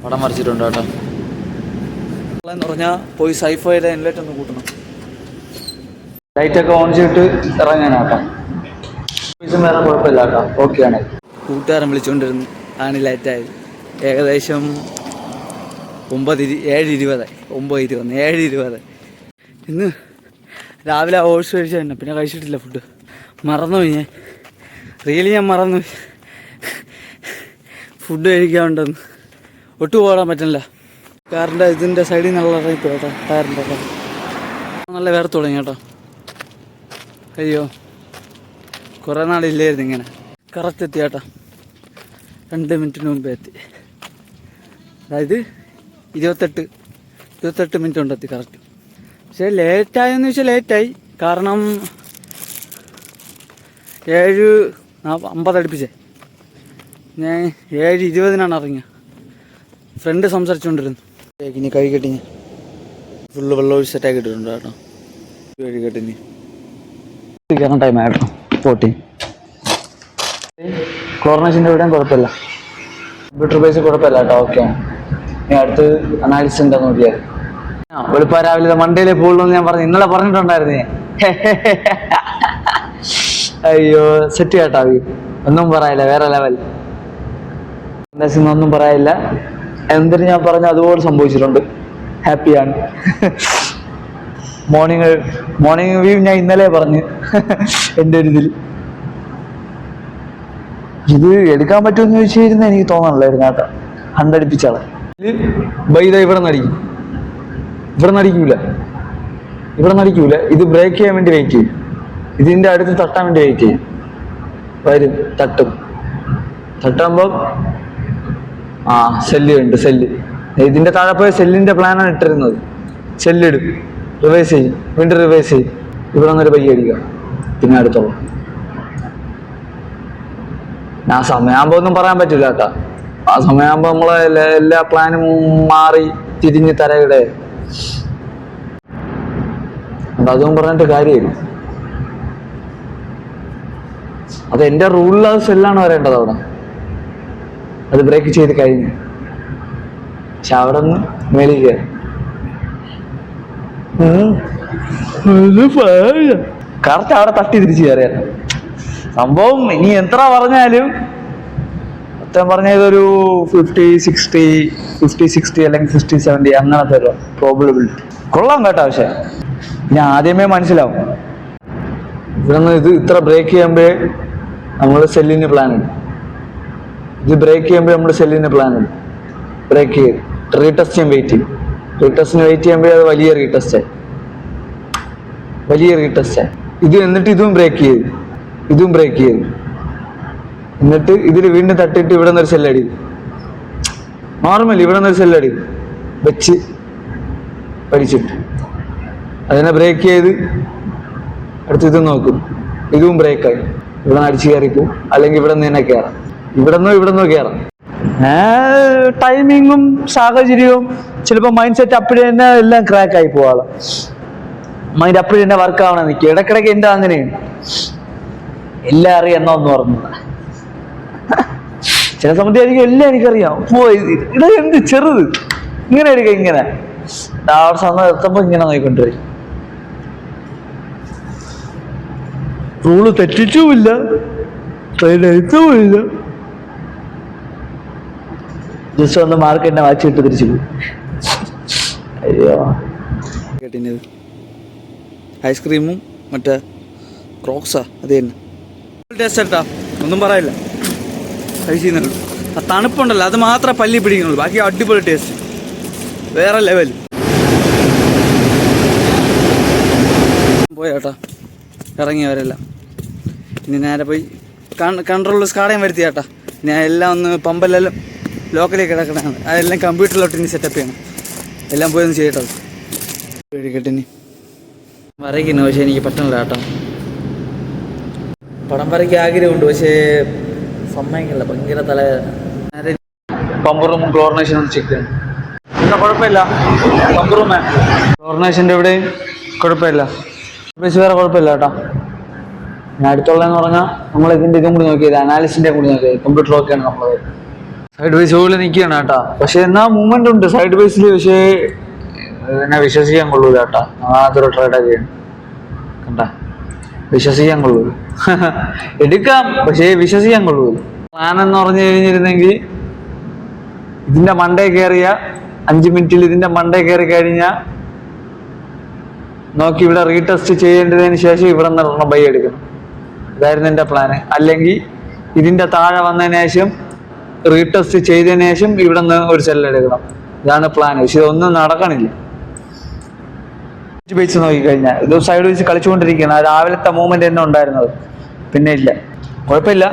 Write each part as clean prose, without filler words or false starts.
പടം വരച്ചിട്ടുണ്ട് കേട്ടോ. എന്ന് പറഞ്ഞാൽ പോയി സൈഫൈയുടെ ഇൻലെറ്റ് ഒന്ന് കൂട്ടണം. ലൈറ്റൊക്കെ ഓൺ ചെയ്തിട്ട് ഇറങ്ങാനാട്ടോ. വേറെ കുഴപ്പമില്ല കേട്ടോ, ഓക്കെയാണ്. കൂട്ടുകാരൻ വിളിച്ചുകൊണ്ടിരുന്നു, ആണ് ലേറ്റായത്. ഏകദേശം 7:20 ഇന്ന് രാവിലെ ഓട്സ് കഴിച്ചു തന്നെ, പിന്നെ കഴിച്ചിട്ടില്ല ഫുഡ്. മറന്നുപോയി ഞാൻ, റിയലി ഞാൻ മറന്നു ഫുഡ് കഴിക്കാനുണ്ടെന്ന്. ഒട്ടും ഓടാൻ പറ്റില്ല. കാറിൻ്റെ ഇതിൻ്റെ സൈഡിൽ നിന്നുള്ള ഇറങ്ങിപ്പോ കേട്ടോ, ടയറിൻ്റെ നല്ല വേർത്ത് തുടങ്ങി കേട്ടോ. അയ്യോ, കുറേ നാളില്ലായിരുന്നു ഇങ്ങനെ. കറക്റ്റ് എത്തി കേട്ടോ, 2 മിനിറ്റിന് മുമ്പേ എത്തി. അതായത് 28 മിനിറ്റ് കൊണ്ട് എത്തി കറക്റ്റ്. പക്ഷേ ലേറ്റായെന്ന് വെച്ചാൽ ലേറ്റായി, കാരണം 7:50 അടുപ്പിച്ചേ. ഞാൻ 7:20 ഇറങ്ങിയ. ഫ്രണ്ട് സംസാരിച്ചുകൊണ്ടിരുന്നു. ഇനി കഴിക്കട്ടെ, ഞാൻ ഫുള്ള് വെള്ളം ഒഴിച്ച് സെറ്റാക്കി ഇട്ടിട്ടുണ്ട് കേട്ടോ. കഴിക്കട്ടെ, ഇനി കയറാൻ ടൈം ആയിട്ടോ. 14 ക്ലോറിനേഷൻ്റെ ഇവിടെയും കുഴപ്പമില്ല, കമ്പ്യൂട്ടർ ബേസ് കുഴപ്പമില്ല കേട്ടോ, ഓക്കെ. ഇനി അടുത്ത് അനാലിസിസ് ഉണ്ടെന്ന് നോക്കിയാൽ വെളുപ്പാ രാവിലെ മണ്ടയിലെ പോകുള്ളൂ ഞാൻ പറഞ്ഞു, ഇന്നലെ പറഞ്ഞിട്ടുണ്ടായിരുന്നേ. അയ്യോ സെറ്റ് കേട്ടോ, ഒന്നും പറയില്ല, വേറെ ലെവൽ. ഒന്നും പറയില്ല, എന്തിനു ഞാൻ പറഞ്ഞു അതുപോലെ സംഭവിച്ചിട്ടുണ്ട്. ഹാപ്പിയാണ്. മോർണിംഗ് വ്യൂ ഞാൻ ഇന്നലെ പറഞ്ഞു എൻ്റെ ഒരു ഇതിൽ. ഇത് എടുക്കാൻ പറ്റുമെന്ന് ചോദിച്ചു കഴിഞ്ഞാൽ എനിക്ക് തോന്നണില്ലായിരുന്നു കേട്ടോ. 100 അടിപ്പിച്ചാളെ ബൈദ ഇവിടെ നടിക്കും, ഇവിടെ നടിക്കൂല. ഇത് ബ്രേക്ക് ചെയ്യാൻ വേണ്ടി വെയിറ്റ് ചെയ്യും, ഇതിൻ്റെ അടുത്ത് തട്ടാൻ വേണ്ടി വെയിറ്റ് ചെയ്യും. വരും, തട്ടുമ്പോൾ സെല്ല് ഇതിന്റെ താഴെ പോയ സെല്ലിന്റെ പ്ലാനാണ് ഇട്ടിരുന്നത്. സെല്ലിടും, റിവേഴ്സ് ചെയ്യും, വീണ്ടും റിവേഴ്സ് ചെയ്യും. ഇവിടെ നിന്നൊരു പയ്യ അടിക്കുക, പിന്നെ അടുത്തോളം. ഞാൻ സമയമാകുമ്പോ ഒന്നും പറയാൻ പറ്റില്ല കേട്ടാ. ആ സമയമാകുമ്പോ നമ്മളെ എല്ലാ പ്ലാനും മാറി തിരിഞ്ഞ് തരയുടെ. അതൊന്നും പറഞ്ഞിട്ട് കാര്യമില്ല. അത് എന്റെ റൂളിലുള്ള സെല്ലാണ് വരേണ്ടത് അവിടെ. അത് ബ്രേക്ക് ചെയ്ത് കഴിഞ്ഞു. പക്ഷെ അവിടെ നിന്ന് മേലിൽ കയറി കറക്റ്റ് അവിടെ തട്ടി തിരിച്ചു കയറിയ സംഭവം. ഇനി എത്ര പറഞ്ഞാലും മൊത്തം പറഞ്ഞ ഇതൊരു 50-60 അല്ലെങ്കിൽ 60-70 അങ്ങനത്തെ ഒരു പ്രോബിലിറ്റി കൊള്ളാം കേട്ടോ. പക്ഷെ ഇനി ആദ്യമേ മനസ്സിലാവും ഇവിടെ നിന്ന് ഇത് ഇത്ര ബ്രേക്ക് ചെയ്യുമ്പോഴേ നമ്മൾ സെല്ലിന് പ്ലാൻ ഉണ്ട്. ഇത് ബ്രേക്ക് ചെയ്യുമ്പോൾ നമ്മൾ സെല്ലിന് പ്ലാൻ ഉണ്ട്. ബ്രേക്ക് ചെയ്ത് റീടെസ്റ്റ് ചെയ്യാൻ വെയിറ്റ് ചെയ്യും. റീടെസ്റ്റിന് വെയിറ്റ് ചെയ്യുമ്പോഴേ അത് വലിയ റീടെസ്റ്റായി. ഇത് എന്നിട്ട് ഇതും ബ്രേക്ക് ചെയ്ത് എന്നിട്ട് ഇതിൽ വീണ്ടും തട്ടിയിട്ട് ഇവിടെ നിന്നൊരു സെല്ലടി, നോർമലി ഇവിടെ നിന്നൊരു സെല്ലടി വെച്ച് പഠിച്ചിട്ട് അതിനെ ബ്രേക്ക് ചെയ്ത് അടുത്ത് ഇത് നോക്കും. ഇതും ബ്രേക്കായി, ഇവിടെ നിന്ന് അടിച്ച് കയറിക്കും, അല്ലെങ്കിൽ ഇവിടെ നിന്ന് തന്നെ കയറാം. ഇവിടെ നിന്നോ കയറാം. ടൈമിങ്ങും സാഹചര്യവും ചിലപ്പോൾ മൈൻഡ് സെറ്റ് അപ്പോഴേ തന്നെ എല്ലാം ക്രാക്കായി പോവാള്. മൈൻഡ് അപ്പോഴും തന്നെ വർക്ക് ആവണം നിൽക്കുക. ഇടക്കിടയ്ക്ക് എൻ്റെ അങ്ങനെയാണ്, എല്ലാം അറിയാം എന്നൊന്നും പറഞ്ഞു. ചില സമയത്ത് ആയിരിക്കും എല്ലാം എനിക്കറിയാം, ഇവിടെ എന്ത് ചെറുത് ഇങ്ങനെ എടുക്കുക, ഇങ്ങനെ അവിടെ സമയം എത്തുമ്പോൾ ഇങ്ങനെ നോക്കിക്കൊണ്ടിരിക്കും. റൂള് തെറ്റിച്ചുമില്ല, ട്രെയിൻ എഴുത്തുമില്ല. ജസ്റ്റ് ഒന്ന് മാർക്ക് എന്നെ വായിച്ചിട്ട് തിരിച്ചു പോയി. അയ്യോ, ഐസ്ക്രീമും മറ്റേ ക്രോക്സാ അത് തന്നെ ടേസ്റ്റ് എടുത്താ ഒന്നും പറയില്ല. കഴിച്ചിരുന്നുള്ളൂ, ആ തണുപ്പുണ്ടല്ലോ അത് മാത്രമേ പല്ലി പിടിക്കുന്നുള്ളൂ, ബാക്കി അടിപൊളി ടേസ്റ്റ്, വേറെ ലെവൽ. പോയേട്ടാ ഇറങ്ങിയവരെല്ലാം. ഇനി നേരെ പോയി കൺട്രോൾ സ്കാടയും വരുത്തി ചേട്ടാ. ഞാൻ എല്ലാം ഒന്ന് പമ്പെല്ലാം ലോക്കലിൽ കിടക്കണതാണ്, അതെല്ലാം കമ്പ്യൂട്ടറിലോട്ട് ഇനി സെറ്റപ്പ് ചെയ്യണം. എല്ലാം പോയി ഒന്ന് ചെയ്യട്ടത്. കഴിക്കട്ടെ, ഇനി വരയ്ക്കുന്നു. പക്ഷേ എനിക്ക് പറ്റണില്ല കേട്ടോ. പടം വരയ്ക്ക് ആഗ്രഹമുണ്ട്, പക്ഷേ സമ്മതിക്കില്ല, ഭയങ്കര തലവേദന. പമ്പറും ക്ലോറിനേഷനും ചെക്ക് ചെയ്യണം. എന്താ കുഴപ്പമില്ല, പമ്പറും ക്ലോറിനേഷൻ്റെ ഇവിടെ കുഴപ്പമില്ല, വേറെ കുഴപ്പമില്ല കേട്ടോ. ഞാൻ അടുത്തുള്ളതെന്ന് പറഞ്ഞാൽ നമ്മൾ ഇതിൻ്റെ ഇതും കൂടി നോക്കിയത്, അനാലിസിൻ്റെ കൂടി നോക്കിയത്. കമ്പ്യൂട്ടർ ഓക്കെയാണ് നമ്മളത്. സൈഡ് ബേസ് പോലെ നിൽക്കുകയാണ് കേട്ടാ. പക്ഷെ എന്നാ മൂവ്മെന്റ് ഉണ്ട് സൈഡ് ബേസിൽ. പക്ഷേ എന്നെ വിശ്വസിക്കാൻ കൊള്ളൂല കേട്ടാ. അങ്ങനത്തൊരു ട്രേഡൊക്കെയാണ് കണ്ട. വിശ്വസിക്കാൻ കൊള്ളൂല. എടുക്കാം പക്ഷേ വിശ്വസിക്കാൻ കൊള്ളൂല. പ്ലാൻ എന്ന് പറഞ്ഞു കഴിഞ്ഞിരുന്നെങ്കിൽ ഇതിന്റെ മണ്ടേ കയറിയ 5 മിനിറ്റിൽ ഇതിന്റെ മണ്ടേ കയറി കഴിഞ്ഞാൽ നോക്കി ഇവിടെ റീടെസ്റ്റ് ചെയ്യേണ്ടതിന് ശേഷം ഇവിടെ നിന്ന് ബൈ എടുക്കണം. ഇതായിരുന്നു എൻ്റെ പ്ലാന്. അല്ലെങ്കിൽ ഇതിന്റെ താഴെ വന്നതിന് ശേഷം റീടെസ്റ്റ് ചെയ്തതിന് ശേഷം ഇവിടെ നിന്ന് ഒരു സെല്ല് എടുക്കണം. ഇതാണ് പ്ലാൻ. പക്ഷെ ഇതൊന്നും നടക്കണില്ല. ബേസ് നോക്കിക്കഴിഞ്ഞാൽ ഇത് സൈഡ് വെച്ച് കളിച്ചുകൊണ്ടിരിക്കുകയാണ്. രാവിലത്തെ മൂവ്മെന്റ് തന്നെ ഉണ്ടായിരുന്നത്, പിന്നെ ഇല്ല. കുഴപ്പമില്ല.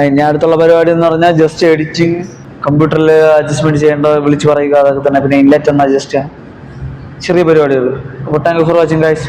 ഇനി അടുത്തുള്ള പരിപാടി എന്ന് പറഞ്ഞാൽ ജസ്റ്റ് എഡിറ്റിങ്, കമ്പ്യൂട്ടറിൽ അഡ്ജസ്റ്റ്മെന്റ് ചെയ്യേണ്ടത് വിളിച്ച് പറയുക, അതൊക്കെ തന്നെ. പിന്നെ ഇൻലെറ്റ് ഒന്ന് അഡ്ജസ്റ്റ് ചെയ്യാം. ചെറിയ പരിപാടികൾ. അപ്പോൾ thank you for watching guys.